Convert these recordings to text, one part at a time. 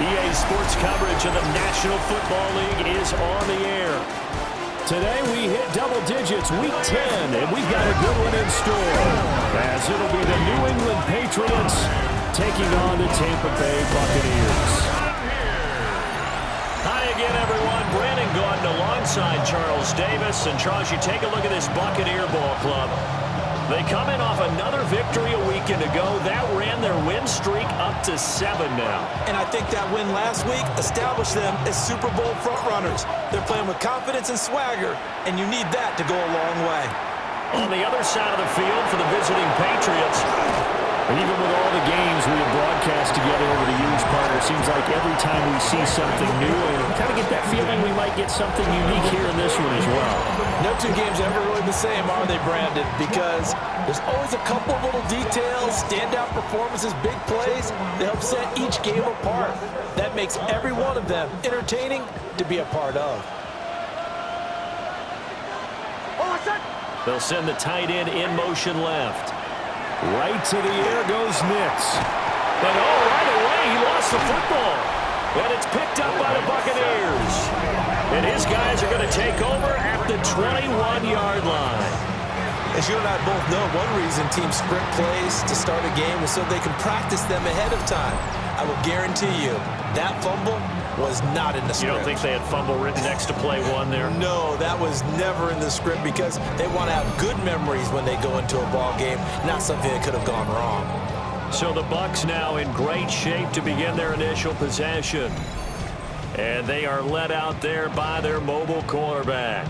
EA Sports coverage of the National Football League is on the air. Today we hit double digits, week 10, and we've got a good one in store, as it'll be the New England Patriots taking on the Tampa Bay Buccaneers. Hi again, everyone. Brandon Gordon alongside Charles Davis. And Charles, you take a look at this Buccaneer ball club. They come in off another victory a weekend ago. That ran their win streak up to 7 now. And I think that win last week established them as Super Bowl frontrunners. They're playing with confidence and swagger, and you need that to go a long way. On the other side of the field for the visiting Patriots, and even with all the games we have broadcast together over the years, partner, it seems like every time we see something new, we kind of get that feeling we might get something unique here in this one as well. No two games are ever really the same, are they, Brandon? Because there's always a couple of little details, standout performances, big plays that help set each game apart. That makes every one of them entertaining to be a part of. They'll send the tight end in motion left. Right to the air goes Nix. And right away, he lost the football. And it's picked up by the Buccaneers. And his guys are going to take over at the 21-yard line. As you and I both know, one reason teams sprint plays to start a game is so they can practice them ahead of time. I will guarantee you that fumble was not in the script. You don't think they had fumble written next to play one there? No, that was never in the script because they want to have good memories when they go into a ball game, not something that could have gone wrong. So the Bucs now in great shape to begin their initial possession. And they are led out there by their mobile quarterback.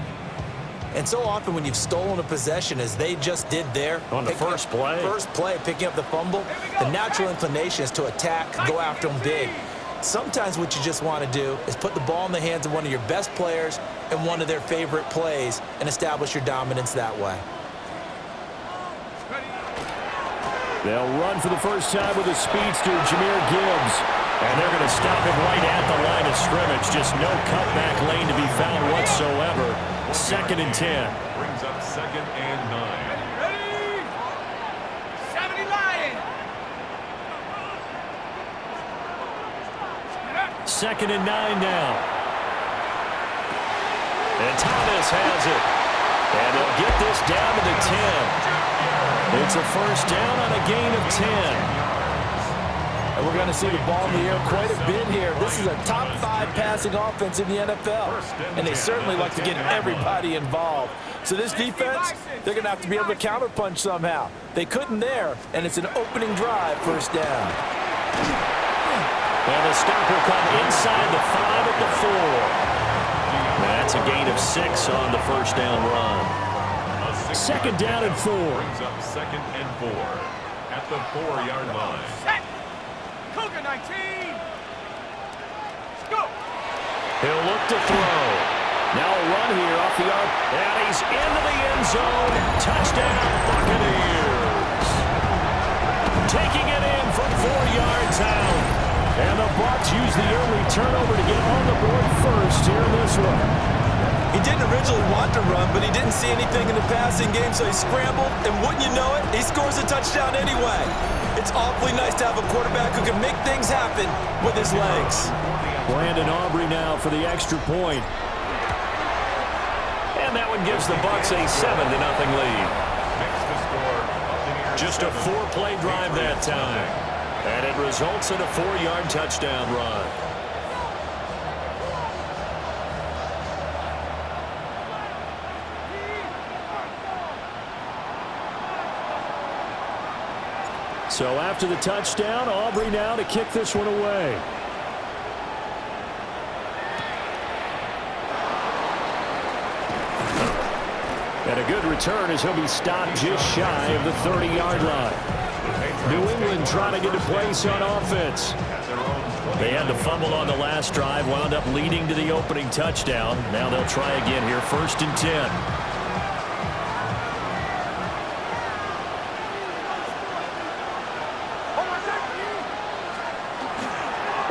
And so often when you've stolen a possession, as they just did there, on the first play, picking up the fumble, the natural inclination is to attack, go after them big. Sometimes what you just want to do is put the ball in the hands of one of your best players and one of their favorite plays and establish your dominance that way. They'll run for the first time with a speedster, Jahmyr Gibbs. And they're going to stop him right at the line of scrimmage. Just no cutback lane to be found whatsoever. 2nd and 10. Brings up 2nd and 9. Ready? 70 Lion. 2nd and 9 now. And Thomas has it. And they'll get this down to the 10. It's a first down on a gain of 10. And we're going to see the ball in the air quite a bit here. This is a top 5 passing offense in the NFL. And they certainly like to get everybody involved. So this defense, they're going to have to be able to counterpunch somehow. They couldn't there, and it's an opening drive, first down. And the stop will come inside the 5 at the 4. That's a gain of 6 on the first down run. 2nd down and 4. Brings up 2nd and 4 at the 4-yard line. Set. Cougar 19. Go. He'll look to throw. Now a run here off the arc. And he's into the end zone. Touchdown, Buccaneers. Taking it in from 4 yards out. And the Bucs use the early turnover to get on the board first here in this one. He didn't originally want to run, but he didn't see anything in the passing game, so he scrambled, and wouldn't you know it, he scores a touchdown anyway. It's awfully nice to have a quarterback who can make things happen with his legs. Brandon Aubrey now for the extra point. And that one gives the Bucs a 7-0 lead. Just a 4-play drive that time. And it results in a 4-yard touchdown run. So after the touchdown, Aubrey now to kick this one away. And a good return as he'll be stopped just shy of the 30-yard line. New England trying to get a place on offense. They had to fumble on the last drive, wound up leading to the opening touchdown. Now they'll try again here, 1st and 10.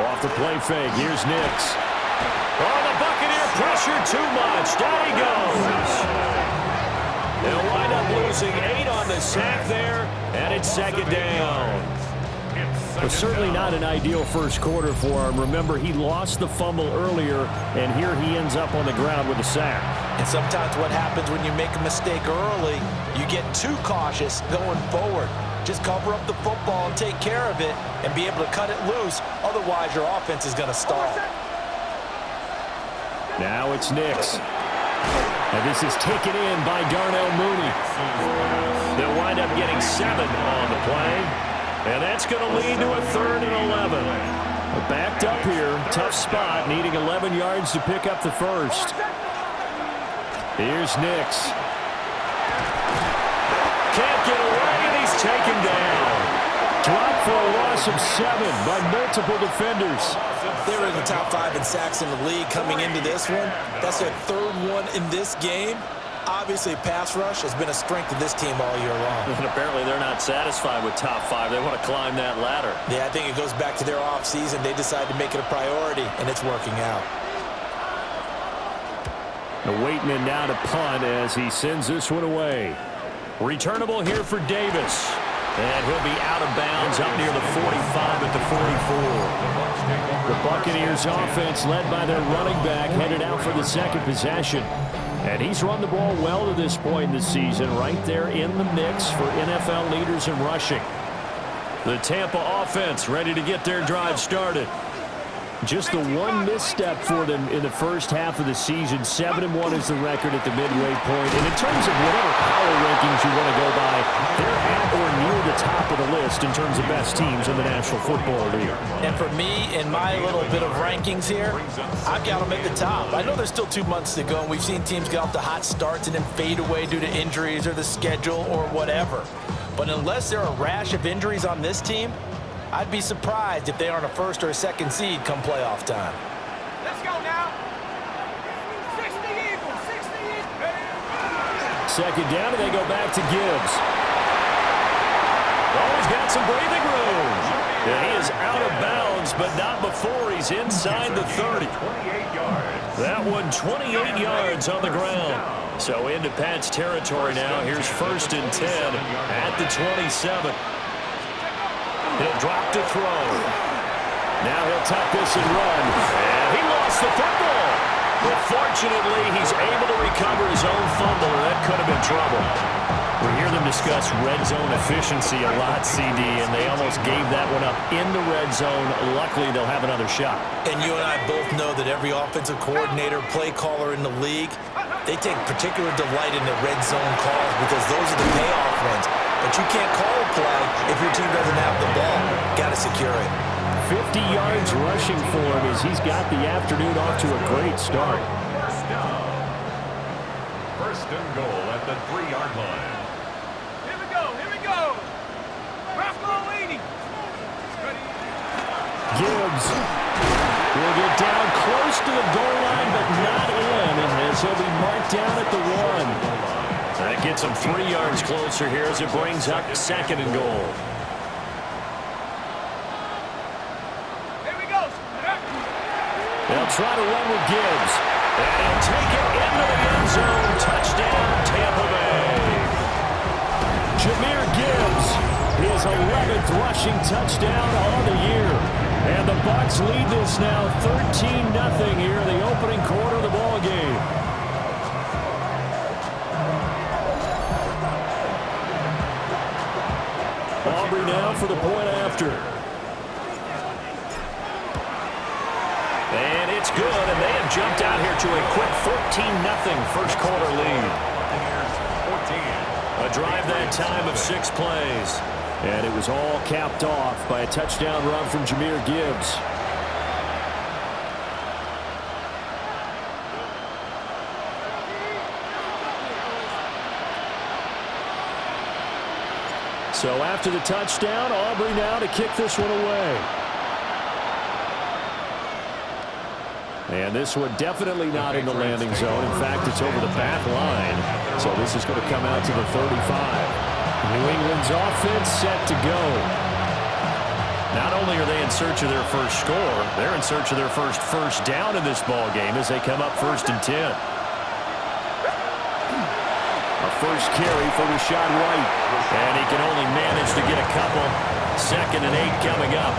Off the play fake, here's Nix. Oh, the Buccaneer pressure too much. Down he goes. They'll wind up losing 8 on the sack there, and it's 2nd down. But certainly not an ideal first quarter for him. Remember, he lost the fumble earlier, and here he ends up on the ground with a sack. And sometimes what happens when you make a mistake early, you get too cautious going forward. Just cover up the football and take care of it and be able to cut it loose. Otherwise, your offense is going to stall. Now it's Nix. And this is taken in by Darnell Mooney. They'll wind up getting 7 on the play. And that's going to lead to a 3rd and 11. Backed up here, tough spot, needing 11 yards to pick up the first. Here's Nix. Can't get away, and he's taken down. Dropped for a loss of 7 by multiple defenders. They were in the top 5 in sacks in the league coming into this one. That's their 3rd one in this game. Obviously, pass rush has been a strength of this team all year long. And apparently they're not satisfied with top 5. They want to climb that ladder. Yeah, I think it goes back to their offseason. They decided to make it a priority, and it's working out. Waiting in now to punt as he sends this one away. Returnable here for Davis. And he'll be out of bounds up near the 45 at the 44. The Buccaneers offense led by their running back headed out for the second possession. And he's run the ball well to this point in the season, right there in the mix for NFL leaders in rushing. The Tampa offense ready to get their drive started. Just the one misstep for them in the first half of the season. 7-1 is the record at the midway point. And in terms of whatever power rankings you want to go by, they're at or near the top of the list in terms of best teams in the National Football League. And for me, in my little bit of rankings here, I've got them at the top. I know there's still 2 months to go, and we've seen teams get off to hot starts and then fade away due to injuries or the schedule or whatever. But unless there are a rash of injuries on this team, I'd be surprised if they aren't a 1st or a 2nd seed come playoff time. Let's go now. 60 Eagles, 60 Eagles. Second down, and they go back to Gibbs. Oh, he's got some breathing room. And he is out of bounds, but not before he's inside the 30. That one 28 yards on the ground. So into Pat's territory now. Here's 1st and 10 at the 27. He'll drop to throw. Now he'll tuck this and run. And he lost the football. But fortunately, he's able to recover his own fumble, or that could have been trouble. We hear them discuss red zone efficiency a lot, CD, and they almost gave that one up in the red zone. Luckily, they'll have another shot. And you and I both know that every offensive coordinator, play caller in the league, they take particular delight in the red zone calls because those are the payoff ones. But you can't call a play if your team doesn't have the ball. Got to secure it. 50 yards rushing for him as he's got the afternoon off to a great start. First down. 1st and goal at the 3-yard line. Here we go, here we go. Rocco 80. Gibbs will get down close to the goal line, but not in, as he'll be marked down at the 1. That gets him 3 yards closer here as it brings up 2nd and goal. Here we go. They'll try to run with Gibbs. And he'll take it into the end zone. Touchdown, Tampa Bay. Jahmyr Gibbs, his 11th rushing touchdown on the year. And the Bucs lead this now 13-0 here in the opening quarter of the ball game. Aubrey now for the point after. And it's good, and they have jumped out here to a quick 14-0 first quarter lead. A drive that time of 6 plays. And it was all capped off by a touchdown run from Jahmyr Gibbs. So after the touchdown, Aubrey now to kick this one away. And this one definitely not in the landing zone. In fact, it's over the back line. So this is going to come out to the 35. New England's offense set to go. Not only are they in search of their first score, they're in search of their first down in this ball game as they come up 1st and 10. A first carry for Rashad White. And he can only manage to get a couple. 2nd and 8 coming up.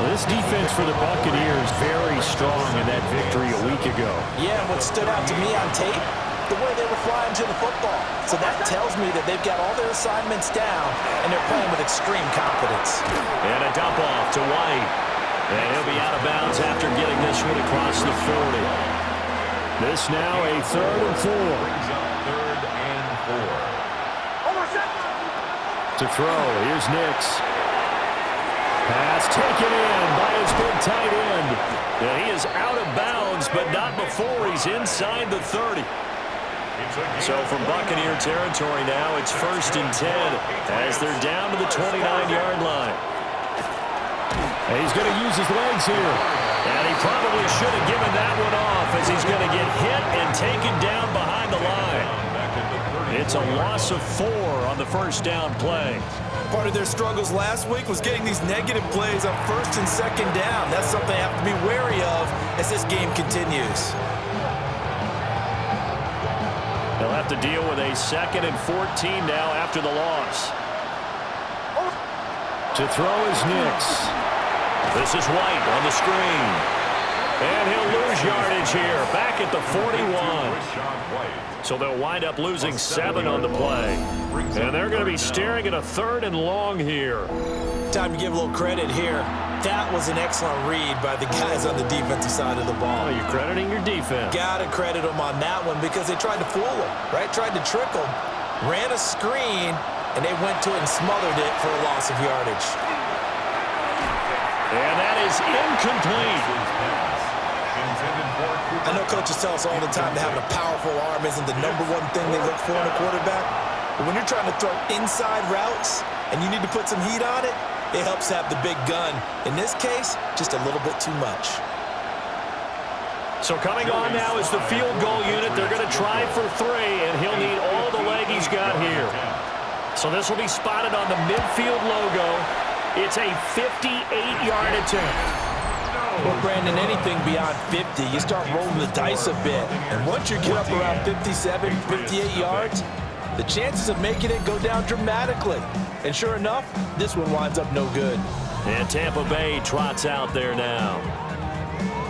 Well, this defense for the Buccaneers very strong in that victory a week ago. Yeah, and what stood out to me on tape, the way they were flying to the football. So that tells me that they've got all their assignments down, and they're playing with extreme confidence. And a dump off to White. And he'll be out of bounds after getting this one across the 40. This now a 3rd and 4. Brings up 3rd and 4. To throw, here's Nix. Pass taken in by his big tight end. And he is out of bounds, but not before he's inside the 30. So from Buccaneer territory now, it's 1st and 10 as they're down to the 29-yard line. And he's going to use his legs here. And he probably should have given that one off as he's going to get hit and taken down behind the line. It's a loss of 4 on the 1st down play. Part of their struggles last week was getting these negative plays on 1st and 2nd down. That's something they have to be wary of as this game continues. They'll have to deal with a 2nd and 14 now after the loss. To throw is Nix. This is White on the screen. And he'll lose yardage here, back at the 41. So they'll wind up losing 7 on the play. And they're going to be staring at a 3rd and long here. Time to give a little credit here. That was an excellent read by the guys on the defensive side of the ball. Oh, you're crediting your defense. Got to credit them on that one because they tried to fool them, right? Tried to trick them, ran a screen, and they went to it and smothered it for a loss of yardage. And that is incomplete. I know coaches tell us all the time that having a powerful arm isn't the #1 thing they look for in a quarterback. But when you're trying to throw inside routes and you need to put some heat on it, it helps have the big gun. In this case, just a little bit too much. So coming on now is the field goal unit. They're going to try for 3, and he'll need all the leg he's got here. So this will be spotted on the midfield logo. It's a 58-yard attempt. Well, Brandon, anything beyond 50, you start rolling the dice a bit. And once you get up around 57, 58 yards, the chances of making it go down dramatically. And sure enough, this one winds up no good. And Tampa Bay trots out there now.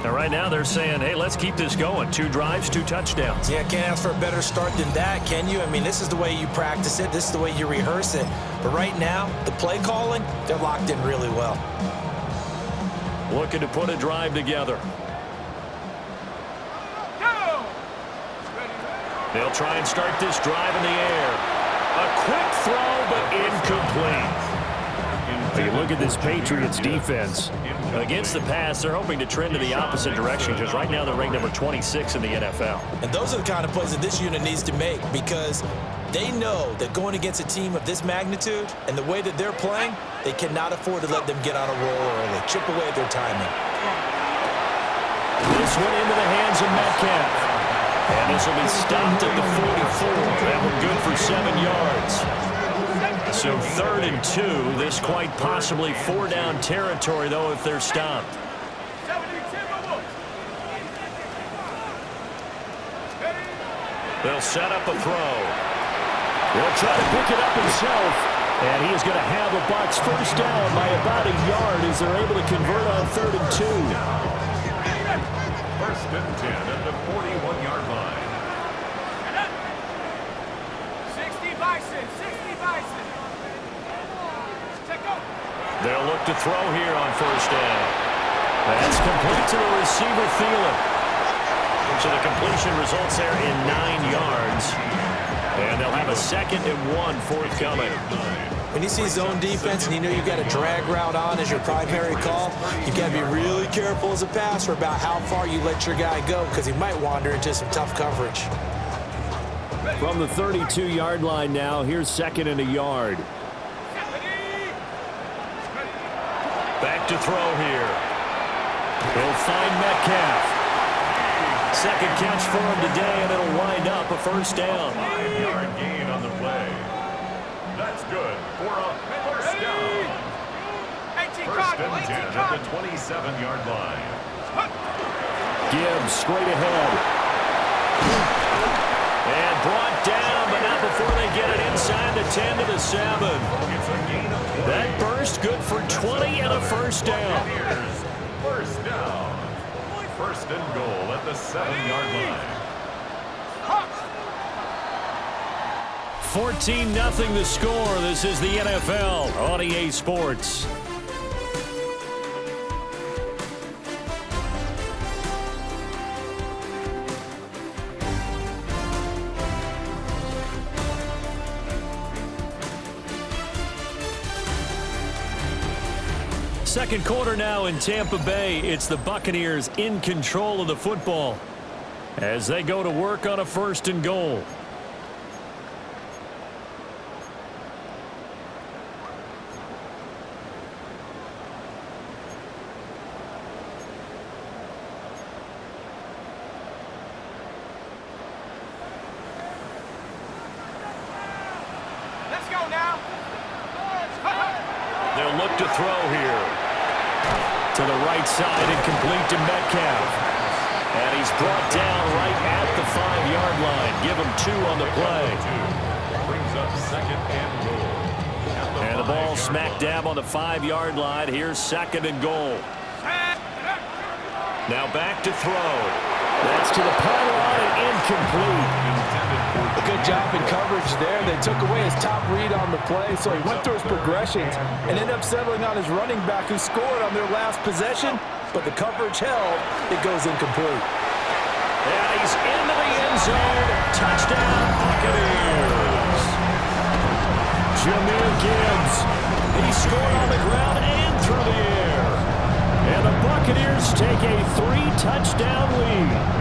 And right now they're saying, hey, let's keep this going. 2 drives, 2 touchdowns. Yeah, can't ask for a better start than that, can you? I mean, this is the way you practice it. This is the way you rehearse it. But right now, the play calling, they're locked in really well. Looking to put a drive together. They'll try and start this drive in the air. A quick throw, but incomplete. If you look at this Patriots defense, against the pass, they're hoping to trend in the opposite direction because right now they're ranked number 26 in the NFL. And those are the kind of plays that this unit needs to make because they know that going against a team of this magnitude and the way that they're playing, they cannot afford to let them get on a roll early. Chip away at their timing. This one into the hands of Metcalf. And this will be stopped at the 44. That one good for 7 yards. So 3rd and 2. This quite possibly 4-down territory, though, if they're stopped. They'll set up a throw. He'll try to pick it up himself. And he is going to have a Bucs 1st down by about a yard as they're able to convert on 3rd and 2. 1st and 10 at the 41-yard line. 60 Bison, 60 Bison. They'll look to throw here on 1st down. That's complete to the receiver, Thielen. So the completion results there in 9 yards. And they'll have a 2nd and 1 forthcoming. When you see zone defense and you know you've got a drag route on as your primary call, you've got to be really careful as a passer about how far you let your guy go because he might wander into some tough coverage. From the 32-yard line now, here's 2nd and a yard. Back to throw here. He'll find Metcalf. 2nd catch for him today, and it'll wind up a 1st down. 5-yard gain on the play. That's good for a 1st down. 1st and 10 at the 27-yard line. Gibbs straight ahead. And brought down, but not before they get it inside the 10 to the 7. That burst good for 20 and a first down. First down. First and goal at the 7-yard line. 14-0 the score. This is the NFL on EA Sports. Second quarter now in Tampa Bay. It's the Buccaneers in control of the football as they go to work on a first and goal. Let's go now. They'll look to throw here. To the right side and complete to Metcalf. And he's brought down right at the 5-yard line. Give him 2 on the play. Brings up second and goal. And the ball smack dab on the 5-yard line. Here's second and goal. Now back to throw. That's to the pylon and incomplete. A good job in coverage there. They took away his top read on the play, so he went through his progressions and ended up settling on his running back who scored on their last possession, but the coverage held. It goes incomplete. And he's into the end zone. Touchdown, Buccaneers. Jahmyr Gibbs. He scored on the ground and through the air. And the Buccaneers take a 3-touchdown lead.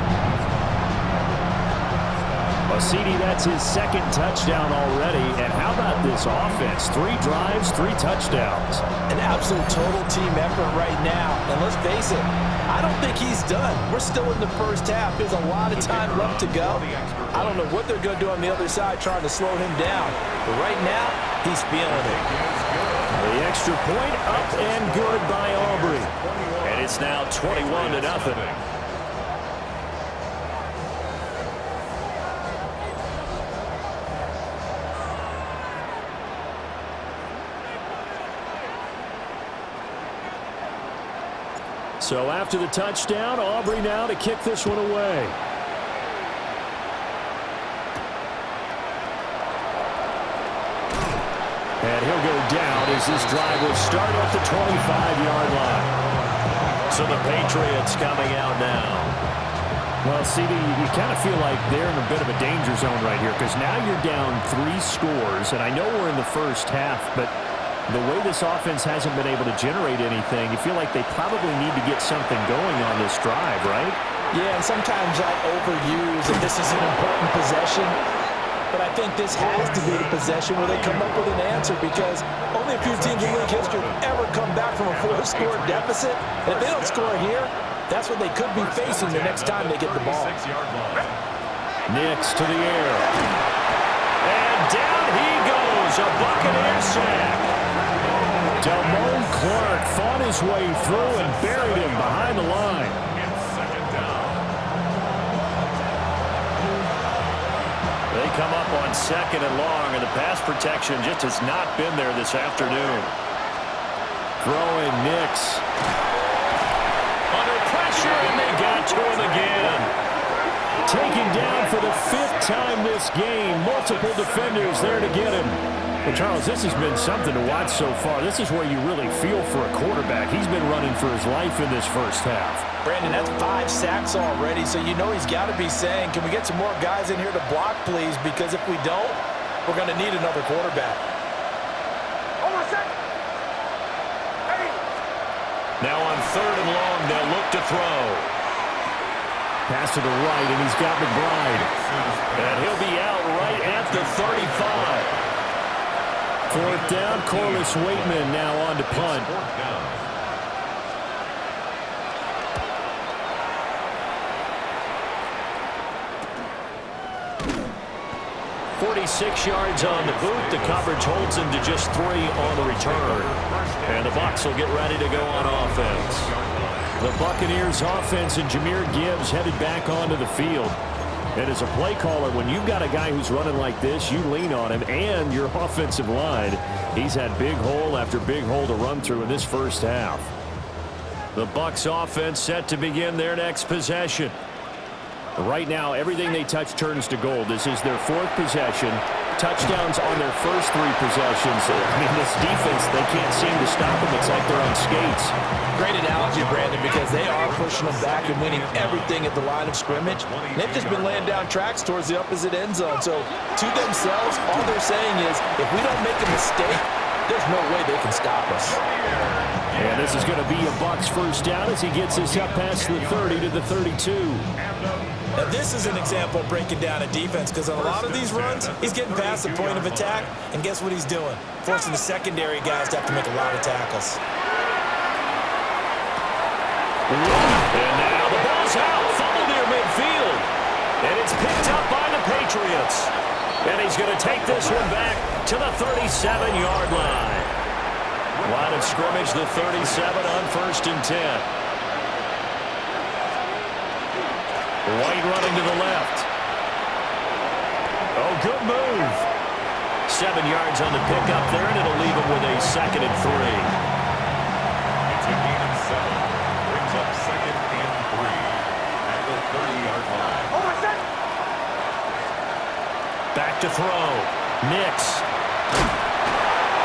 Well, CD, that's his second touchdown already. And how about this offense? 3 drives, 3 touchdowns. An absolute total team effort right now. And let's face it, I don't think he's done. We're still in the first half. There's a lot of time left to go. I don't know what they're going to do on the other side trying to slow him down. But right now, he's feeling it. The extra point up and good by Aubrey. And it's now 21-0. So after the touchdown, Aubrey now to kick this one away. And he'll go down as this drive will start at the 25-yard line. So the Patriots coming out now. Well, CD, you kind of feel like they're in a bit of a danger zone right here because now you're down 3 scores, and I know we're in the first half, but the way this offense hasn't been able to generate anything, you feel like they probably need to get something going on this drive, right? Yeah, and sometimes I overuse, and this is an important possession, but I think this has to be the possession where they come up with an answer because only a few teams in league history have ever come back from a 4-score deficit. And if they don't score here, that's what they could be facing the next time they get the ball. Nix to the air. And down he goes, a Buccaneer sack. Delmone Clark fought his way through and buried him behind the line. They come up on second and long, and the pass protection just has not been there this afternoon. Throwing Nix. Under pressure, and they got to him again. Taken down for the 5th time this game. Multiple defenders there to get him. Well, Charles, this has been something to watch so far. This is where you really feel for a quarterback. He's been running for his life in this first half. Brandon, that's 5 sacks already, so you know he's got to be saying, can we get some more guys in here to block, please? Because if we don't, we're going to need another quarterback. Hold on a second. Hey. Now on 3rd and long, they'll look to throw. Pass to the right, and he's got McBride. And he'll be out right at the 35. 4th down, Corliss Waitman now on to punt. 46 yards on the boot. The coverage holds him to just 3 on the return. And the Bucs will get ready to go on offense. The Buccaneers offense and Jahmyr Gibbs headed back onto the field. And as a play caller, when you've got a guy who's running like this, you lean on him and your offensive line. He's had big hole after big hole to run through in this first half. The Bucs offense set to begin their next possession. Right now, everything they touch turns to gold. This is their 4th possession. Touchdowns on their first 3 possessions. I mean, this defense, they can't seem to stop them. It's like they're on skates. Great analogy, Brandon, because they are pushing them back and winning everything at the line of scrimmage. They've just been laying down tracks towards the opposite end zone. So, to themselves, all they're saying is, if we don't make a mistake, there's no way they can stop us. And this is going to be a Bucs first down as he gets us up past the 30 to the 32. Now, this is an example of breaking down a defense, because on a lot of these runs, he's getting past the point of attack, and guess what he's doing? Forcing the secondary guys to have to make a lot of tackles. And now the ball's out, fumbled near midfield. And it's picked up by the Patriots. And he's going to take this one back to the 37-yard line. Line of scrimmage, the 37 on 1st and 10. White running to the left. Oh, good move. 7 yards on the pickup there, and it'll leave him with a 2nd and 3. It's a gain of 7. Brings up 2nd and 3 at the 30-yard line. Back to throw. Nix.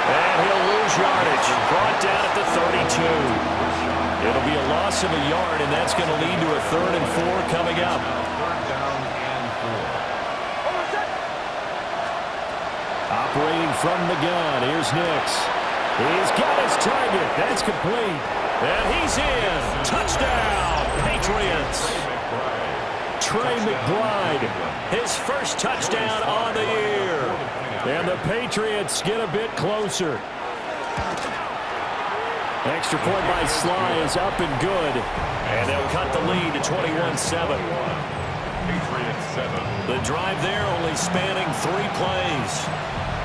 And he'll lose yardage. Brought down at the 32. It'll be a loss of a yard, and that's going to lead to a 3rd and 4 coming up. 3rd down and 4. Operating from the gun. Here's Nix. He's got his target. That's complete. And he's in. Touchdown, Patriots. Trey McBride, his first touchdown on the year. And the Patriots get a bit closer. Extra point by Sly is up and good. And they'll cut the lead to 21-7. Patriots 7. The drive there only spanning 3 plays.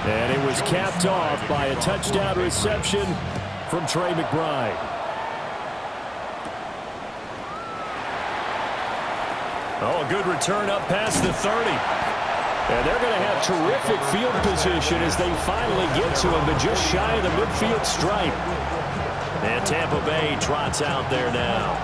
And it was capped off by a touchdown reception from Trey McBride. Oh, a good return up past the 30. And they're going to have terrific field position as they finally get to him, but just shy of the midfield stripe. And Tampa Bay trots out there now.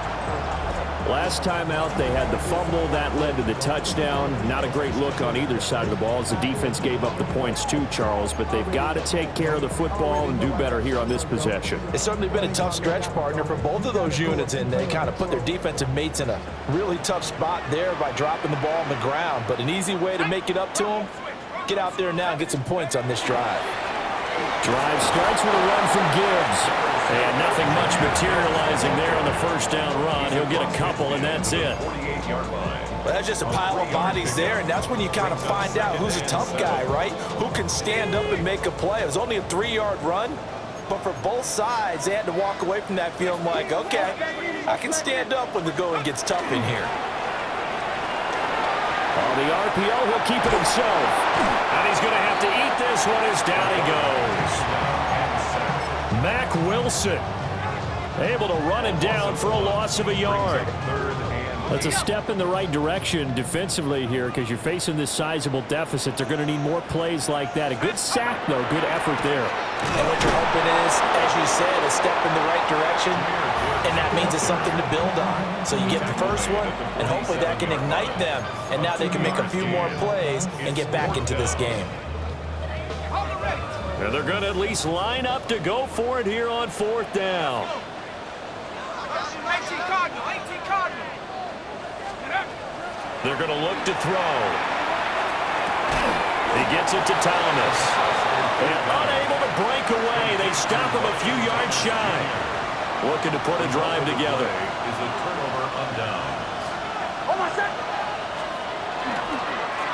Last time out, they had the fumble. That led to the touchdown. Not a great look on either side of the ball as the defense gave up the points too, Charles. But they've got to take care of the football and do better here on this possession. It's certainly been a tough stretch, partner, for both of those units, and they kind of put their defensive mates in a really tough spot there by dropping the ball on the ground. But an easy way to make it up to them, get out there now and get some points on this drive. Drive starts with a run from Gibbs. And nothing much materializing there on the first down run. He'll get a couple, and that's it. 48-yard line. Well, that's just a pile of bodies there, and that's when you kind of find out who's a tough guy, right? Who can stand up and make a play. It was only a 3-yard run, but for both sides, they had to walk away from that feeling like, okay, I can stand up when the going gets tough in here. On the RPO, he'll keep it himself. And he's going to have to eat this one as down he goes. Mack Wilson able to run it down for a loss of a yard. That's a step in the right direction defensively here because you're facing this sizable deficit. They're going to need more plays like that. A good sack, though. Good effort there. And what you're hoping is, as you said, a step in the right direction, and that means it's something to build on. So you get the first one, and hopefully that can ignite them, and now they can make a few more plays and get back into this game. And they're going to at least line up to go for it here on 4th down. 18 Cardinal. They're going to look to throw. He gets it to Thomas. And unable to break away. They stop him a few yards shy. Looking to put a drive together. Is a turnover on downs.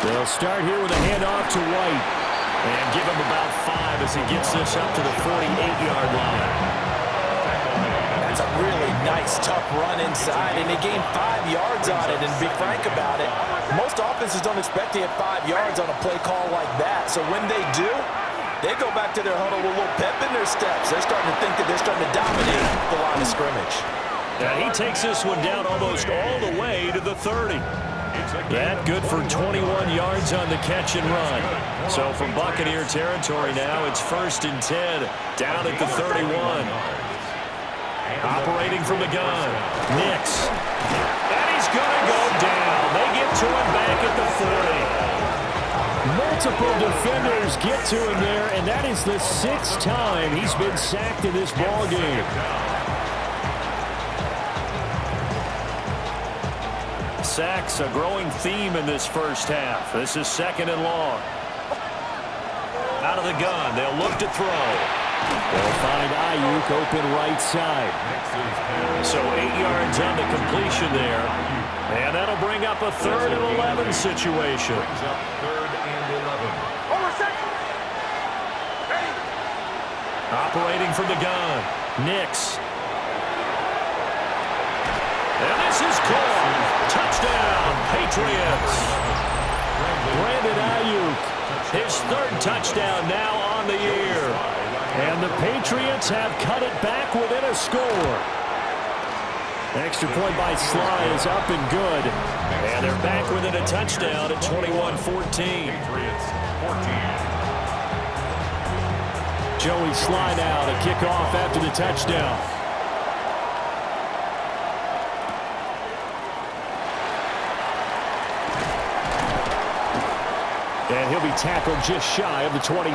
They'll start here with a handoff to White. And give him about 5 as he gets this up to the 48-yard line. That's a really nice, tough run inside, and they gained 5 yards on it. And to be frank about it, most offenses don't expect to hit 5 yards on a play call like that. So when they do, they go back to their huddle with a little pep in their steps. They're starting to think that they're starting to dominate the line of scrimmage. And he takes this one down almost all the way to the 30. That good for 21 yards on the catch and run. So from Buccaneer territory now, it's 1st and 10 down at the 31. Operating from the gun, Nix. And he's going to go down. They get to him back at the 40. Multiple defenders get to him there, and that is the 6th time he's been sacked in this ballgame. Sacks, a growing theme in this first half. This is 2nd and long. Out of the gun, they'll look to throw. They'll find Ayuk open right side. So 8 yards on the completion there. And that'll bring up a 3rd and 11 situation. Operating from the gun, Nix. And this is caught. Touchdown, Patriots. Brandon Ayuk, His 3rd touchdown now on the year. and the Patriots have cut it back within a score. Extra point by Sly is up and good. And they're back within a touchdown at 21-14. Joey Sly now to kick off after the touchdown. And he'll be tackled just shy of the 25.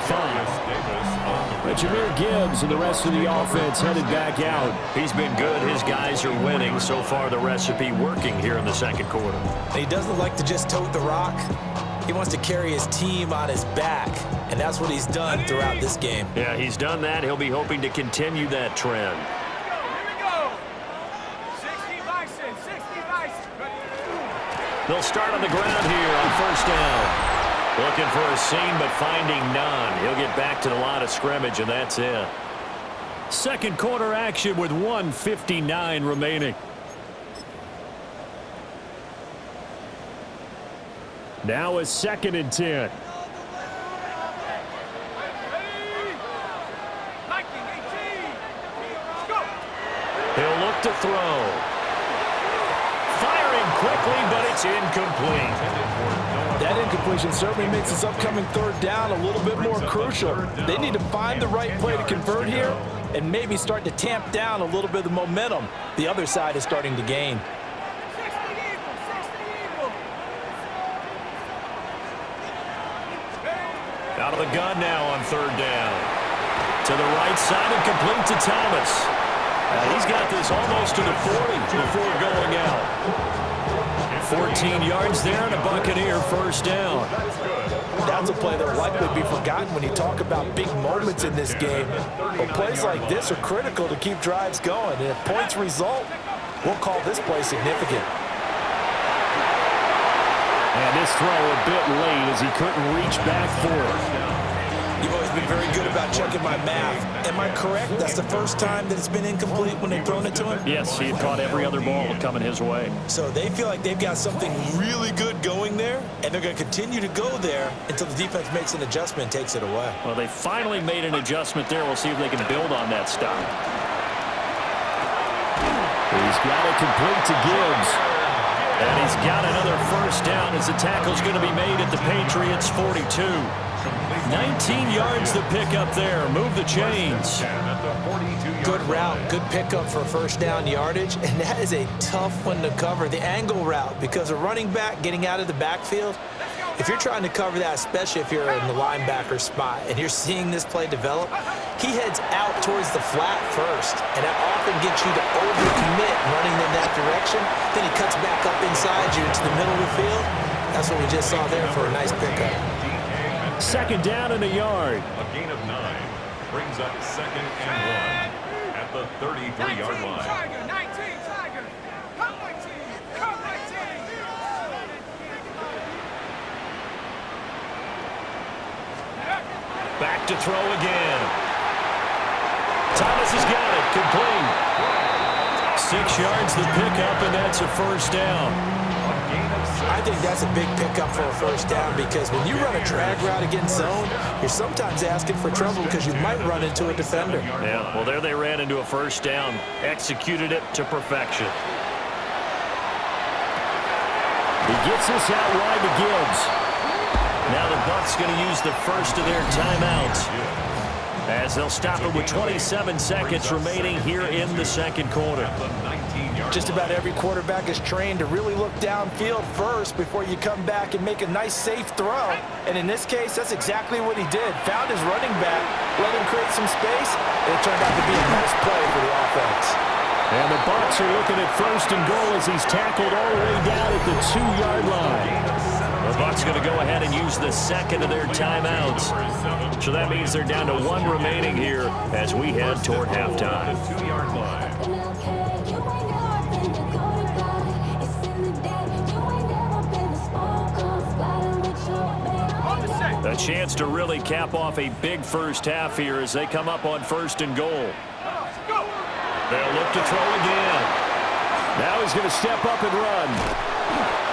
But Jahmyr Gibbs and the rest of the offense headed back out. He's been good. His guys are winning. So far, the recipe working here in the 2nd quarter. He doesn't like to just tote the rock. He wants to carry his team on his back, and that's what he's done throughout this game. Yeah, he's done that. He'll be hoping to continue that trend. Here we go. 60 Bison, 60 Bison. They'll start on the ground here on 1st down. Looking for a seam, but finding none. He'll get back to the line of scrimmage, and that's it. 2nd quarter action with 1:59 remaining. Now is 2nd and 10. He'll look to throw. Firing quickly, but it's incomplete. That incompletion certainly makes this upcoming 3rd down a little bit more crucial. They need to find the right play to convert here and maybe start to tamp down a little bit of the momentum the other side is starting to gain. 60 Eagle. Out of the gun now on 3rd down. To the right side and complete to Thomas. He's got this almost to the 40 before going out. 14 yards there and a Buccaneer 1st down. That's a play that will likely be forgotten when you talk about big moments in this game. But plays like this are critical to keep drives going. And if points result, we'll call this play significant. And this throw a bit late as he couldn't reach back for it. You've always been very good about checking my math. Am I correct? That's the first time that it's been incomplete when they've thrown it to him? Yes, he had caught every other ball coming his way. So they feel like they've got something really good going there, and they're going to continue to go there until the defense makes an adjustment and takes it away. Well, they finally made an adjustment there. We'll see if they can build on that stop. He's got it complete to Gibbs. And he's got another 1st down as the tackle's going to be made at the Patriots 42. 19 yards to pick up there. Move the chains. Good route, good pickup for 1st down yardage, and that is a tough one to cover, the angle route, because a running back getting out of the backfield, if you're trying to cover that, especially if you're in the linebacker spot and you're seeing this play develop, he heads out towards the flat first, and that often gets you to overcommit running in that direction. Then he cuts back up inside you into the middle of the field. That's what we just saw there for a nice pickup. 2nd down and a yard. A gain of 9 brings up 2nd and 1 at the 33-yard line. Tiger, 19 Tiger. Come my team. Come my team. Back to throw again. Thomas has got it. Complete. 6 yards the pickup, and that's a 1st down. I think that's a big pickup for a 1st down because when you run a drag route against zone, you're sometimes asking for trouble because you might run into a defender. Yeah, well, there they ran into a 1st down. Executed it to perfection. He gets this out wide to Gibbs. Now the Bucs going to use the first of their timeouts as they'll stop it with 27 seconds remaining here in the second quarter. Just about every quarterback is trained to really look downfield first before you come back and make a nice, safe throw. And in this case, that's exactly what he did. Found his running back, let him create some space, and it turned out to be a nice play for the offense. And the Bucs are looking at first and goal as he's tackled all the way down at the 2-yard line. The Bucs going to go ahead and use the second of their timeouts. So that means they're down to 1 remaining here as we head toward halftime. A chance to really cap off a big first half here as they come up on first and goal. They'll look to throw again. Now he's going to step up and run.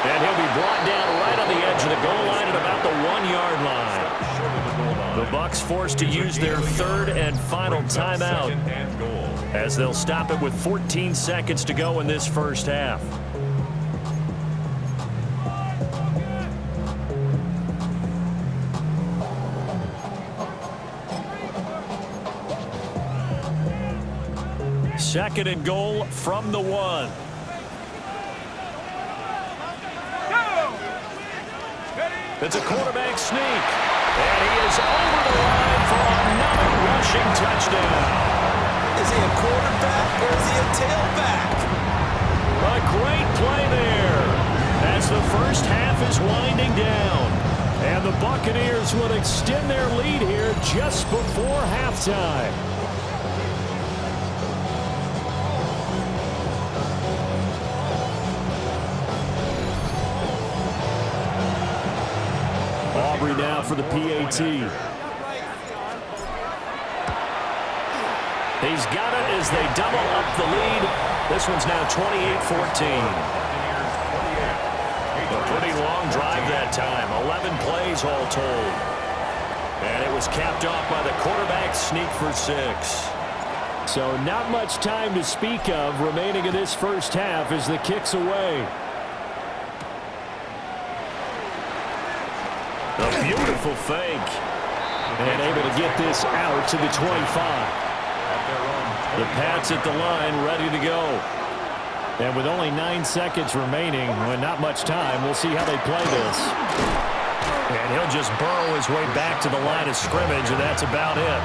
And he'll be brought down right on the edge of the goal line at about the 1-yard line. The Bucs forced to use their third and final timeout as they'll stop it with 14 seconds to go in this first half. Second and goal from the 1. It's a quarterback sneak. And he is over the line for another rushing touchdown. Is he a quarterback or is he a tailback? A great play there as the first half is winding down. And the Buccaneers will extend their lead here just before halftime. Aubrey now for the PAT. He's got it as they double up the lead. This one's now 28-14. A pretty long drive that time. 11 plays all told. And it was capped off by the quarterback sneak for 6. So not much time to speak of remaining in this first half as the kick's away. A beautiful fake. And able to get this out to the 25. The Pats at the line, ready to go. And with only 9 seconds remaining, and not much time, we'll see how they play this. And he'll just burrow his way back to the line of scrimmage, and that's about it.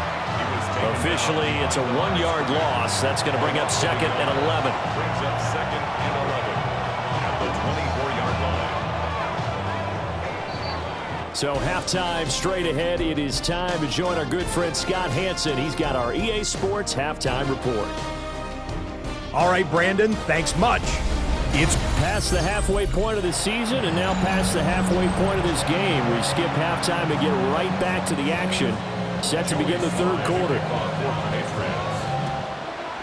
Officially, it's a 1-yard loss. That's going to bring up second and 11. Brings up second and 11 at the 24-yard line. So halftime straight ahead. It is time to join our good friend Scott Hansen. He's got our EA Sports halftime report. All right, Brandon, thanks much. It's past the halfway point of the season and now past the halfway point of this game. We skip halftime and get right back to the action. Set to begin the third quarter.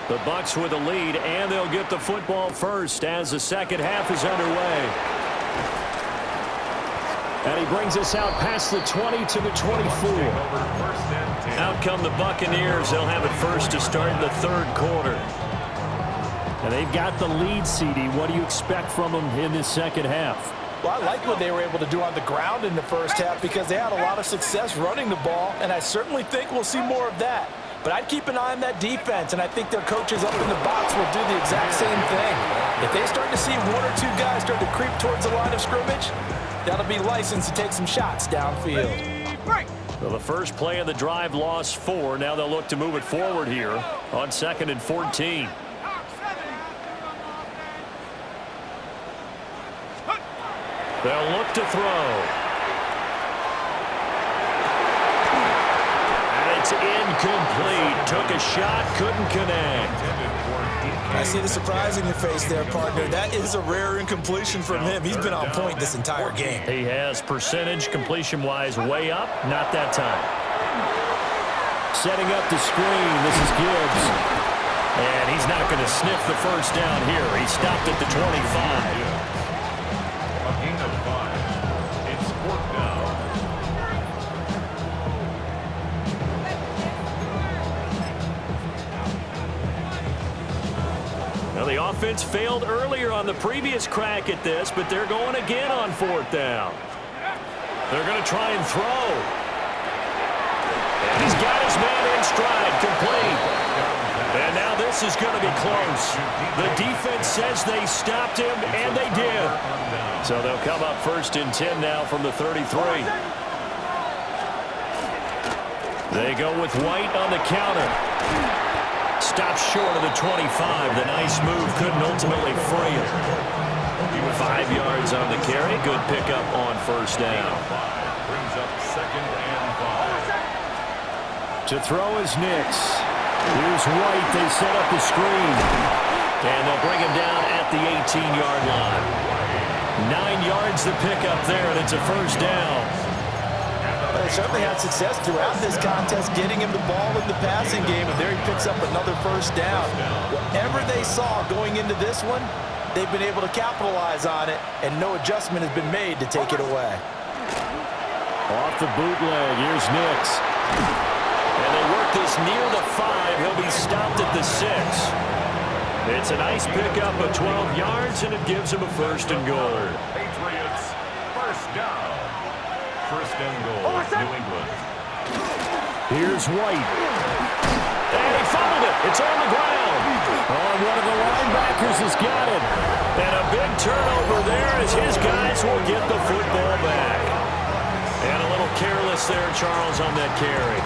The Bucs with a lead, and they'll get the football first as the second half is underway. And he brings us out past the 20 to the 24. Out come the Buccaneers. They'll have it first to start in the third quarter. And they've got the lead, CD. What do you expect from them in this second half? Well, I like what they were able to do on the ground in the first half because they had a lot of success running the ball, and I certainly think we'll see more of that. But I'd keep an eye on that defense, and I think their coaches up in the box will do the exact same thing. If they start to see 1 or 2 guys start to creep towards the line of scrimmage, that'll be licensed to take some shots downfield. Well, the first play of the drive lost 4. Now they'll look to move it forward here on second and 14. They'll look to throw. And it's incomplete. Took a shot, couldn't connect. I see the surprise in your face there, partner. That is a rare incompletion from him. He's been on point this entire game. He has percentage completion-wise way up. Not that time. Setting up the screen. This is Gibbs. And he's not going to sniff the first down here. He stopped at the 25. A gain of 5. It's 4th down. Well, the offense failed earlier on the previous crack at this, but they're going again on 4th down. They're going to try and throw. And he's got his man in stride, complete. And now this is going to be close. The defense says they stopped him, and they did. So they'll come up 1st and 10 now from the 33. They go with White on the counter. Stops short of the 25. The nice move couldn't ultimately free him. 5 yards on the carry. Good pickup on 1st down. Brings up 2nd and 5. To throw is Nix. Here's White. They set up the screen. And they'll bring him down at the 18-yard line. 9 yards to pick up there, and it's a 1st down. They certainly had success throughout this contest getting him the ball in the passing game, and there he picks up another 1st down. Whatever they saw going into this one, they've been able to capitalize on it, and no adjustment has been made to take it away. Off the bootleg, here's Nix. And they work this near the 5. He'll be stopped at the 6. It's a nice pickup of 12 yards, and it gives him a 1st and goal. Patriots, 1st down. 1st and goal, New England. Here's White. And he fumbled it. It's on the ground. Oh, one of the linebackers has got it. And a big turnover there as his guys will get the football back. And a little careless there, Charles, on that carry.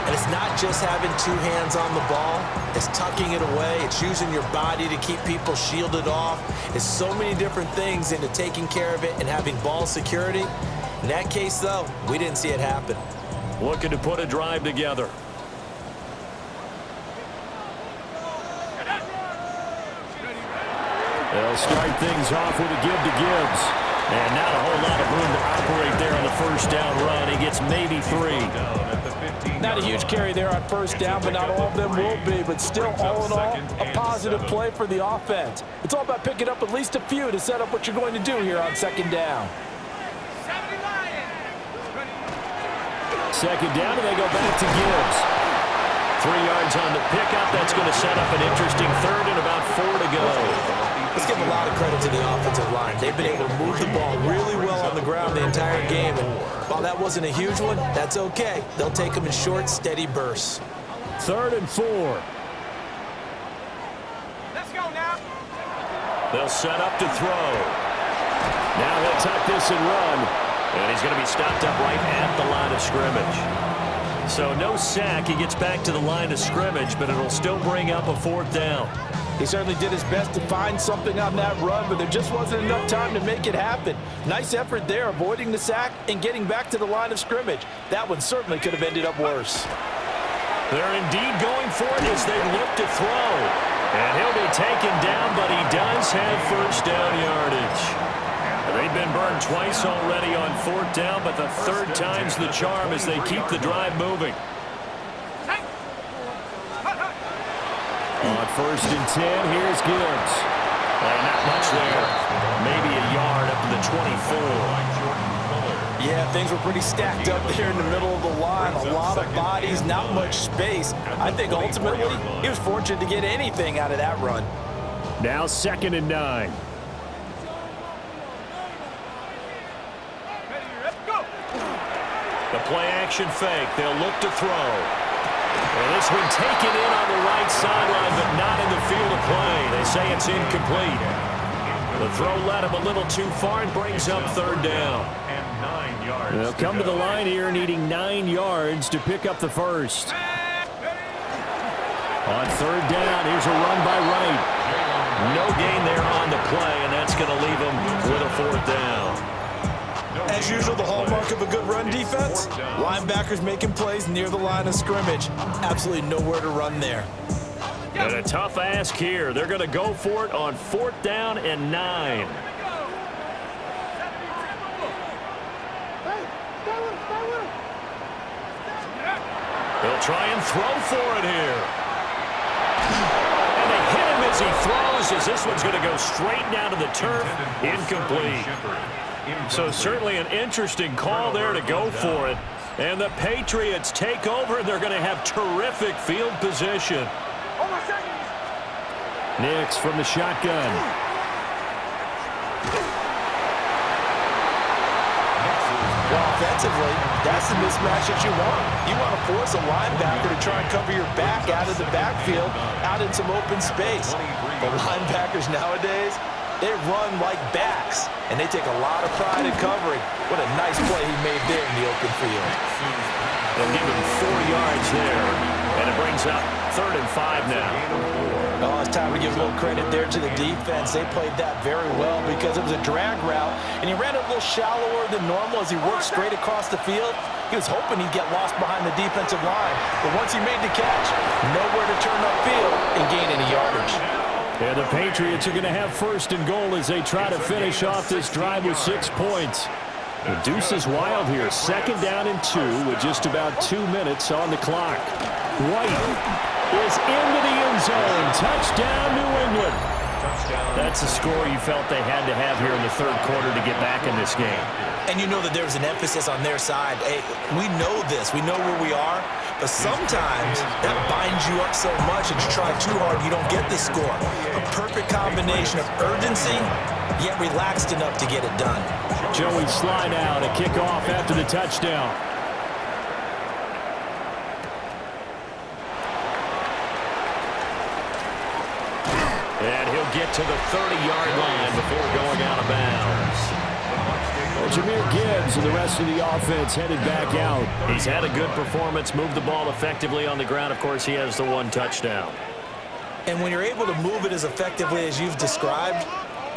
And it's not just having 2 hands on the ball. It's tucking it away. It's using your body to keep people shielded off. It's so many different things into taking care of it and having ball security. In that case, though, we didn't see it happen. Looking to put a drive together. They'll start things off with a give to Gibbs. And not a whole lot of room to operate there on the 1st down run. He gets maybe 3. Not a huge carry there on 1st down, but not all of them will be. But still, all in all, a positive play for the offense. It's all about picking up at least a few to set up what you're going to do here on 2nd down. 2nd down, and they go back to Gibbs. 3 yards on the pickup. That's going to set up an interesting 3rd and about 4 to go. Let's give a lot of credit to the offensive line. They've been able to move the ball really well on the ground the entire game. And while that wasn't a huge one, that's okay. They'll take them in short, steady bursts. 3rd and 4. Let's go now. They'll set up to throw. Now he'll tuck this and run. And he's going to be stopped up right at the line of scrimmage. So no sack. He gets back to the line of scrimmage, but it'll still bring up a 4th down. He certainly did his best to find something on that run, but there just wasn't enough time to make it happen. Nice effort there, avoiding the sack and getting back to the line of scrimmage. That one certainly could have ended up worse. They're indeed going for it as they look to throw. And he'll be taken down, but he does have 1st down yardage. They've been burned twice already on 4th down, but the 3rd time's the charm as they keep the drive moving. On 1st and 10, here's Gibbs. Not much there. Maybe a yard up to the 24. Yeah, things were pretty stacked up there in the middle of the line. A lot of bodies, not much space. I think ultimately he was fortunate to get anything out of that run. Now 2nd and 9. The play action fake. They'll look to throw. Well, this one taken in on the right sideline, but not in the field of play. They say it's incomplete. The throw led him a little too far and brings up 3rd down. And 9 yards. They'll come to the line here needing 9 yards to pick up the 1st. On 3rd down, here's a run by Wright. No gain there on the play, and that's going to leave him with a 4th down. As usual, the hallmark of a good run defense, linebackers making plays near the line of scrimmage. Absolutely nowhere to run there. And a tough ask here. They're going to go for it on 4th down and 9. They'll try and throw for it here. And they hit him as he throws, as this one's going to go straight down to the turf. Incomplete. So certainly an interesting call there to go for it. And the Patriots take over, and they're going to have terrific field position. Nix from the shotgun. Well, offensively, that's the mismatch that you want. You want to force a linebacker to try and cover your back out of the backfield, out in some open space. But linebackers nowadays, they run like backs, and they take a lot of pride in covering. What a nice play he made there in the open field. They'll give him 4 yards there, and it brings up 3rd and 5 now. Oh, it's time to give a little credit there to the defense. They played that very well because it was a drag route, and he ran it a little shallower than normal as he worked straight across the field. He was hoping he'd get lost behind the defensive line, but once he made the catch, nowhere to turn upfield and gain any yardage. And the Patriots are going to have 1st and goal as they try to finish off this drive with 6 points. The deuce is wild here. 2nd down and 2 with just about 2 minutes on the clock. White is into the end zone. Touchdown, New England. That's a score you felt they had to have here in the 3rd quarter to get back in this game. And you know that there's an emphasis on their side. Hey, we know this. We know where we are. But sometimes that binds you up so much that you try too hard, you don't get the score. A perfect combination of urgency, yet relaxed enough to get it done. Joey slide out, a kickoff after the touchdown. And he'll get to the 30-yard line before going out of bounds. Well, Jahmyr Gibbs and the rest of the offense headed back out. He's had a good performance, moved the ball effectively on the ground. Of course, he has the 1 touchdown. And when you're able to move it as effectively as you've described,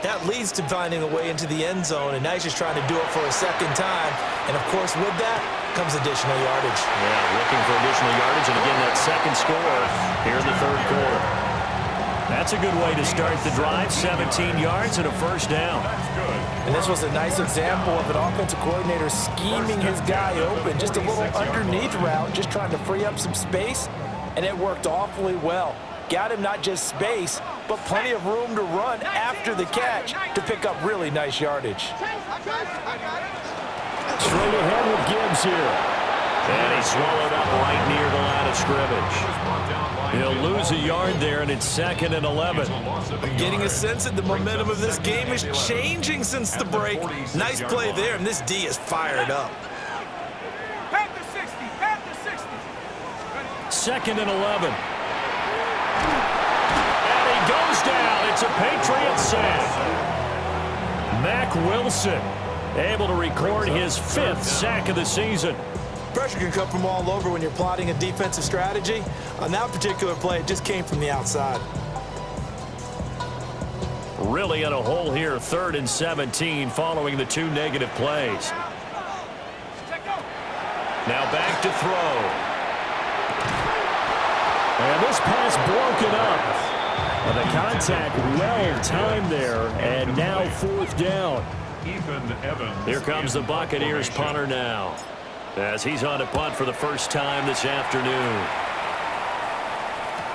that leads to finding a way into the end zone, and now he's just trying to do it for a 2nd time. And, of course, with that comes additional yardage. Yeah, looking for additional yardage, and again, that 2nd score here in the 3rd quarter. That's a good way to start the drive. 17 yards and a 1st down. And this was a nice example of an offensive coordinator scheming his guy open. Just a little underneath route, just trying to free up some space, and it worked awfully well. Got him not just space, but plenty of room to run after the catch to pick up really nice yardage. Straight ahead with Gibbs here. And he swallowed up right near the line of scrimmage. He'll lose a yard there, and it's 2nd and 11. I'm getting a sense that the momentum of this game is changing since the break. Nice play there, and this D is fired up. Pack the 60, pack the 60. 2nd and 11. And he goes down. It's a Patriot sack. Mack Wilson able to record his 5th sack of the season. Pressure can come from all over when you're plotting a defensive strategy. On that particular play, it just came from the outside. Really in a hole here, 3rd and 17 following the 2 negative plays. Now back to throw. And this pass broken up. And the contact well timed there, and now 4th down. Here comes the Buccaneers punter now, as he's on to punt for the first time this afternoon.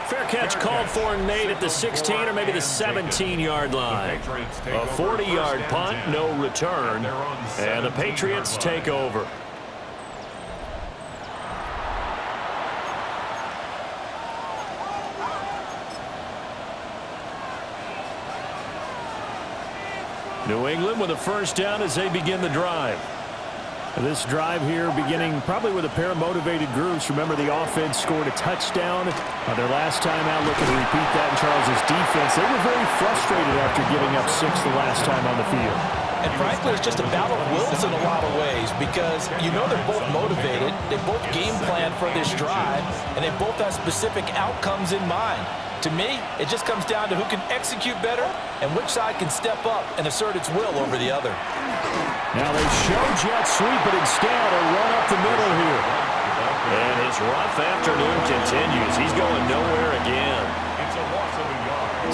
Fair catch called for, Nate, at the 16 or maybe the 17-yard line. A 40-yard punt, no return, and the Patriots take over. New England with a 1st down as they begin the drive. This drive here beginning probably with a pair of motivated groups. Remember, the offense scored a touchdown their last time out, looking to repeat that in Charles's defense. They were very frustrated after giving up 6 the last time on the field. And frankly, it's just a battle of wills in a lot of ways because you know they're both motivated, they both game plan for this drive, and they both have specific outcomes in mind. To me, it just comes down to who can execute better and which side can step up and assert its will over the other. Now they show jet sweep, but instead a run up the middle here. And his rough afternoon continues. He's going nowhere again.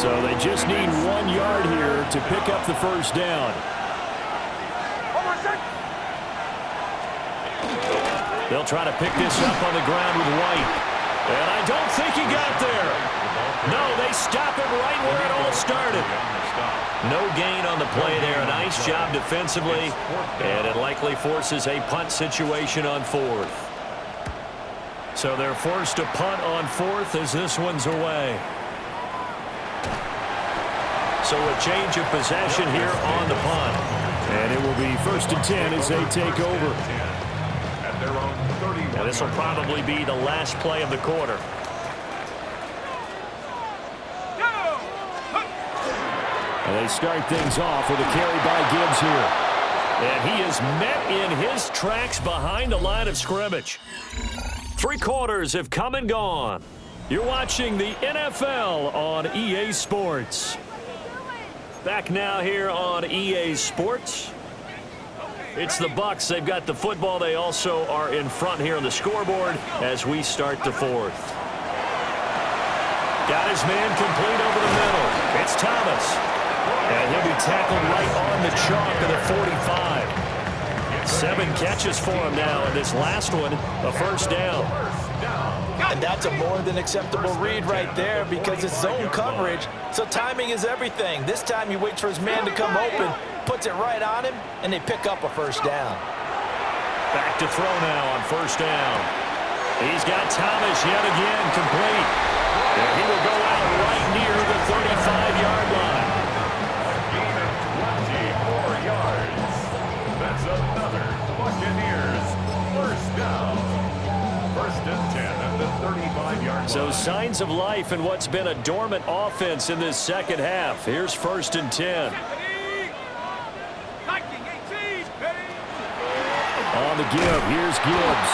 So they just need 1 yard here to pick up the 1st down. They'll try to pick this up on the ground with White. And I don't think he got there. No, they stop him right where it all started. No gain on the play there. A nice job defensively. And it likely forces a punt situation on 4th. So they're forced to punt on 4th as this one's away. So a change of possession here on the punt. And it will be 1st and 10 as they take over. At their own 31. And this will probably be the last play of the quarter. And they start things off with a carry by Gibbs here. And he is met in his tracks behind the line of scrimmage. 3 quarters have come and gone. You're watching the NFL on EA Sports. Back now here on EA Sports. It's the Bucs. They've got the football. They also are in front here on the scoreboard as we start the 4th. Got his man complete over the middle. It's Thomas. And he'll be tackled right on the chalk of the 45. 7 catches for him now, and this last one, a 1st down. And that's a more than acceptable read right there because it's zone coverage, so timing is everything. This time he waits for his man to come open, puts it right on him, and they pick up a 1st down. Back to throw now on 1st down. He's got Thomas yet again complete. And he will go out right near the 35-yard line. Gain of 24 yards. That's another Buccaneers 1st down. 1st and 10 at the 35-yard line. So signs of life in what's been a dormant offense in this second half. Here's 1st and 10. On the give, here's Gibbs.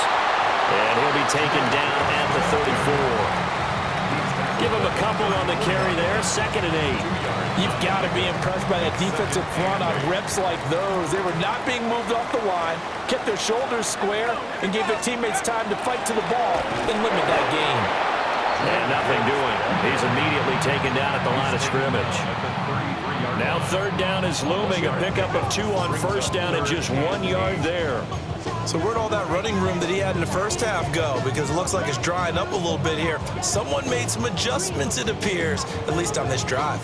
And he'll be taken down at the 34. Give him a couple on the carry there. 2nd and 8. You've got to be impressed by that defensive front on reps like those. They were not being moved off the line, kept their shoulders square, and gave their teammates time to fight to the ball and limit that game. And nothing doing. He's immediately taken down at the line of scrimmage. Now 3rd down is looming. A pickup of 2 on 1st down and just 1 yard there. So where'd all that running room that he had in the first half go? Because it looks like it's drying up a little bit here. Someone made some adjustments, it appears, at least on this drive.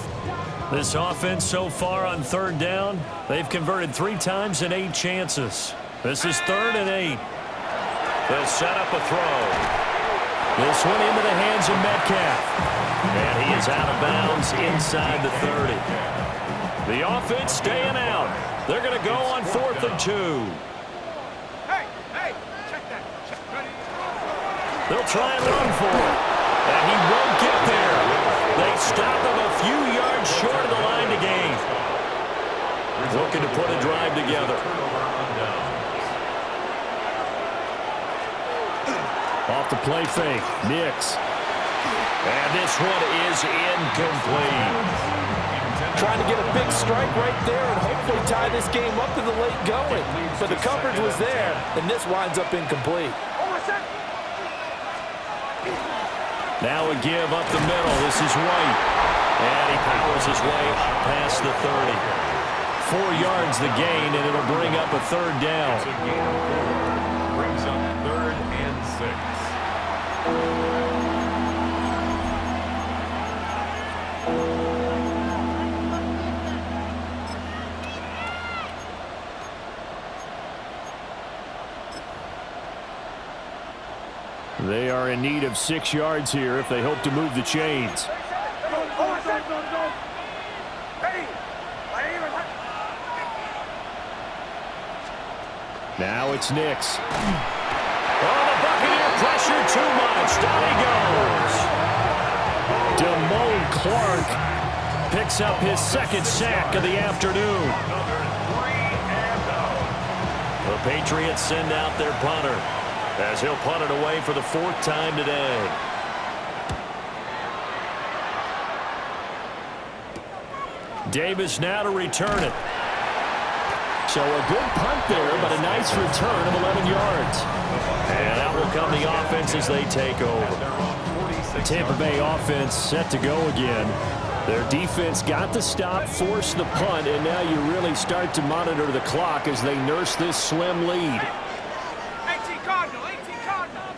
This offense so far on 3rd down, they've converted 3 times in 8 chances. This is 3rd and 8. They'll set up a throw. This one into the hands of Metcalf. And he is out of bounds inside the 30. The offense staying out. They're going to go on 4th and 2. They'll try and run for it. And he won't get there. They stop him a few yards short of the line to gain. Looking to put a drive together. Off the play fake, Nix. And this one is incomplete. Trying to get a big strike right there and hopefully tie this game up to the late going. But the coverage was there, and this winds up incomplete. Now a give up the middle. This is White. And he powers his way up past the 30. 4 yards the gain, and it'll bring up a 3rd down. It's a gain of 4. Brings up 3rd and 6. They are in need of 6 yards here if they hope to move the chains. Now it's Nix. Oh, the Buccaneer pressure too much. Down he goes. Damone Clark picks up his 2nd sack of the afternoon. The Patriots send out their punter as he'll punt it away for the 4th time today. Davis now to return it. So a good punt there, but a nice return of 11 yards. And out will come the offense as they take over. The Tampa Bay offense set to go again. Their defense got the stop, forced the punt, and now you really start to monitor the clock as they nurse this slim lead. 18 Cardinal, 18 Cardinal.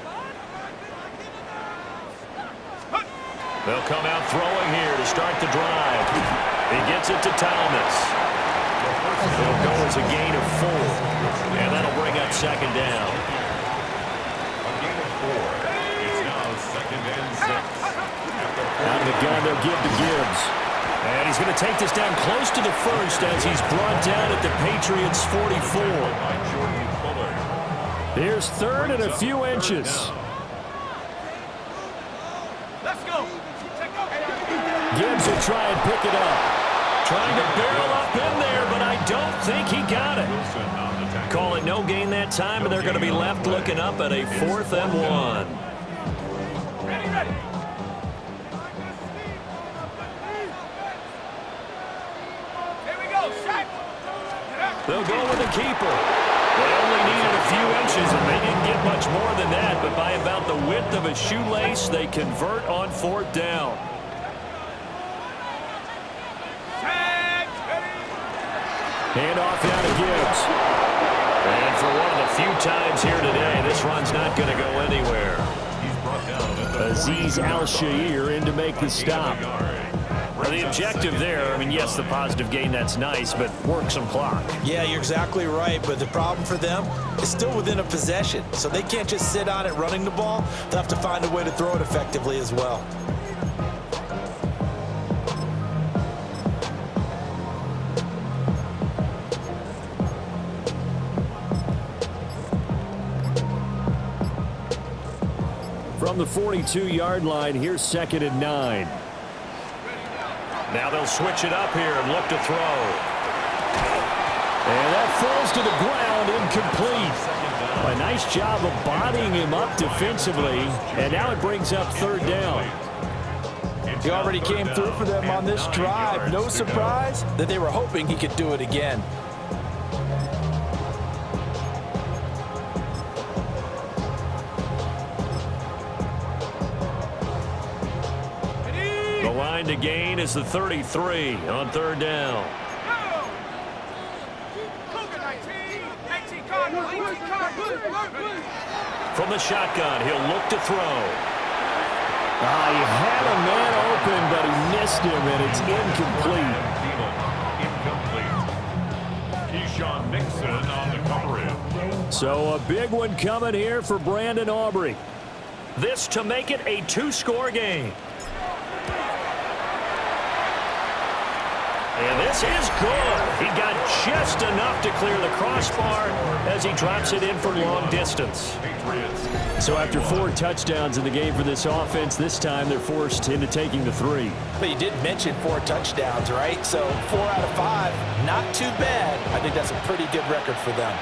They'll come out throwing here to start the drive. He gets it to Thomas. It'll go as a gain of 4. And that'll bring up 2nd down. A gain of 4. It's now 2nd and 6. Out of the gun, they'll give to Gibbs. And he's going to take this down close to the first as he's brought down at the Patriots' 44. Here's third and a few inches. Let's go. Gibbs will try and pick it up. Trying to barrel up in there, but I don't think he got it. Call it no gain that time, and they're going to be left looking up at a 4th and 1. Ready, ready. Here we go, shot. They'll go with the keeper. They only needed a few inches, and they didn't get much more than that, but by about the width of a shoelace, they convert on 4th down. Hand off down to Gibbs. And for one of the few times here today, this run's not going to go anywhere. Azeez Al-Shaair in to make the stop. Well, the objective there, I mean, yes, the positive gain, that's nice, but work some clock. Yeah, you're exactly right, but the problem for them is still within a possession, so they can't just sit on it running the ball. They'll have to find a way to throw it effectively as well. From the 42-yard line, here's 2nd and 9. Now they'll switch it up here and look to throw. And that falls to the ground, incomplete. A nice job of bodying him up defensively, and now it brings up 3rd down. He already came through for them on this drive. No surprise that they were hoping he could do it again. The line to gain is the 33 on 3rd down. From the shotgun, he'll look to throw. He had a man open, but he missed him, and it's incomplete. Keyshawn Nixon on the coverage. So a big one coming here for Brandon Aubrey. This to make it a 2-score game. And this is good. He got just enough to clear the crossbar as he drops it in for long distance. So after 4 touchdowns in the game for this offense, this time they're forced into taking the 3. But you did mention 4 touchdowns, right? So 4 out of 5, not too bad. I think that's a pretty good record for them.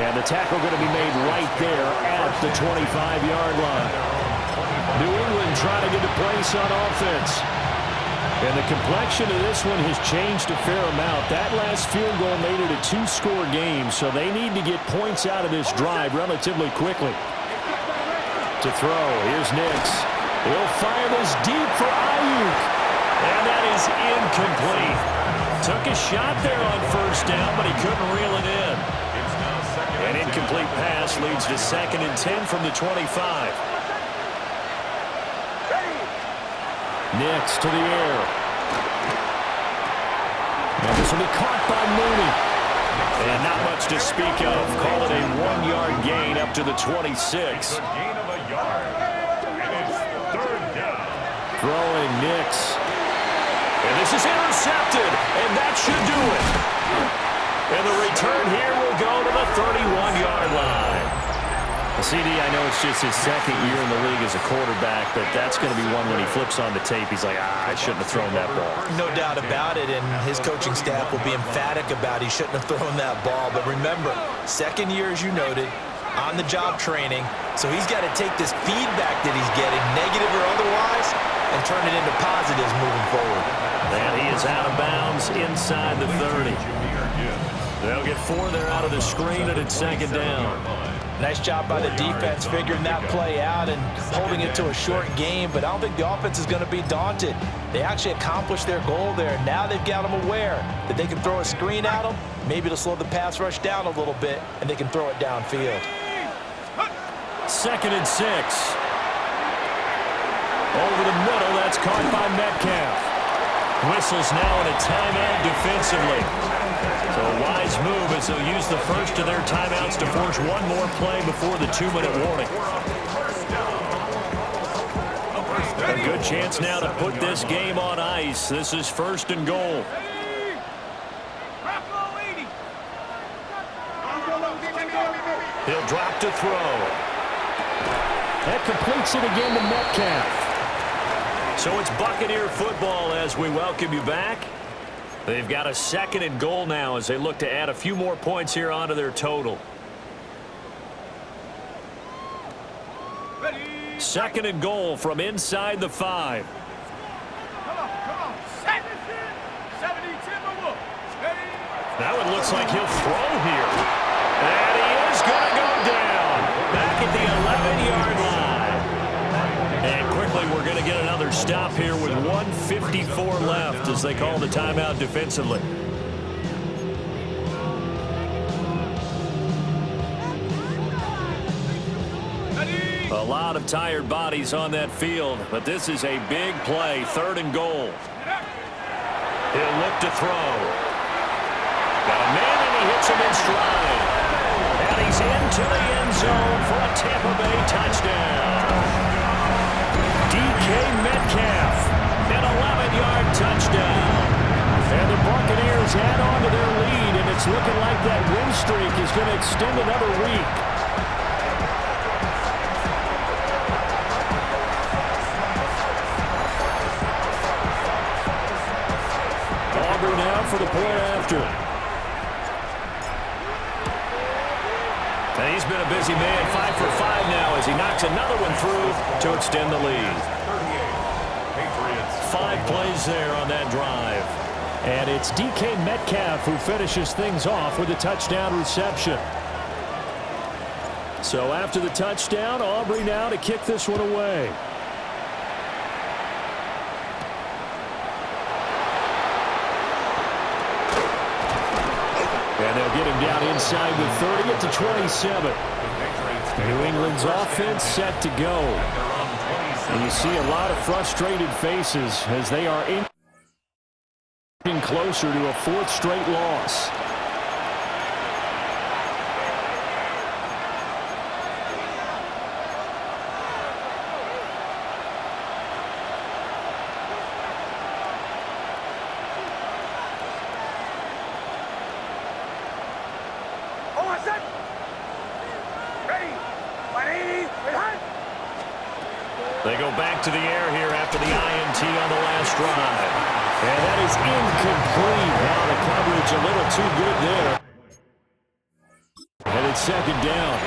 And the tackle going to be made right there at the 25-yard line. New England trying to get a place on offense. And the complexion of this one has changed a fair amount. That last field goal made it a 2-score game, so they need to get points out of this drive relatively quickly. To throw, here's Nix. He'll fire this deep for Ayuk. And that is incomplete. Took a shot there on 1st down, but he couldn't reel it in. An incomplete pass leads to 2nd and 10 from the 25. Nix to the air. And this will be caught by Mooney. And not much to speak of. Call it a 1-yard gain up to the 26. It's a gain of a yard. And it's 3rd down. Throwing Nix. And this is intercepted, and that should do it. And the return here will go to the 31-yard line. CD, I know it's just his 2nd year in the league as a quarterback, but that's going to be one when he flips on the tape, he's like, I shouldn't have thrown that ball. No doubt about it, and his coaching staff will be emphatic about he shouldn't have thrown that ball. But remember, 2nd year, as you noted, on-the-job training, so he's got to take this feedback that he's getting, negative or otherwise, and turn it into positives moving forward. And he is out of bounds inside the 30. They'll get 4 there out of the screen, and it's 2nd down. Nice job by the defense figuring that play out and holding it to a short game, but I don't think the offense is going to be daunted. They actually accomplished their goal there. Now they've got them aware that they can throw a screen at them, maybe to slow the pass rush down a little bit, and they can throw it downfield. 2nd and 6. Over the middle, that's caught by Metcalf. Whistles now in a timeout defensively. So a wise move as they'll use the first of their timeouts to force one more play before the 2-minute warning. A good chance now to put this game on ice. This is 1st and goal. He'll drop to throw. That completes it again to Metcalf. So it's Buccaneer football as we welcome you back. They've got a 2nd and goal now as they look to add a few more points here onto their total. 2nd and goal from inside the 5. Come on. Set. 70 Timberwolves. That one looks like he'll throw here. And he is going to go down. Back at the 11-yard line. And quickly we're going to get another stop here with 1:54 left as they call the timeout defensively. A lot of tired bodies on that field, but this is a big play. 3rd and goal. He'll look to throw. Got a man, and he hits him in stride. And he's into the end zone for a Tampa Bay touchdown. DK Metcalf, an 11-yard touchdown. And the Buccaneers add on to their lead, and it's looking like that win streak is going to extend another week. Aubrey now for the point after. And he's been a busy man, 5 for 5 now as he knocks another one through to extend the lead. 5 plays there on that drive. And it's DK Metcalf who finishes things off with a touchdown reception. So after the touchdown, Aubrey now to kick this one away. And they'll get him down inside the 30 at the 27. New England's offense set to go. And you see a lot of frustrated faces as they are inching closer to a 4th straight loss. They go back to the air here after the INT on the last drive. And that is incomplete. Now the coverage a little too good there. And it's 2nd down.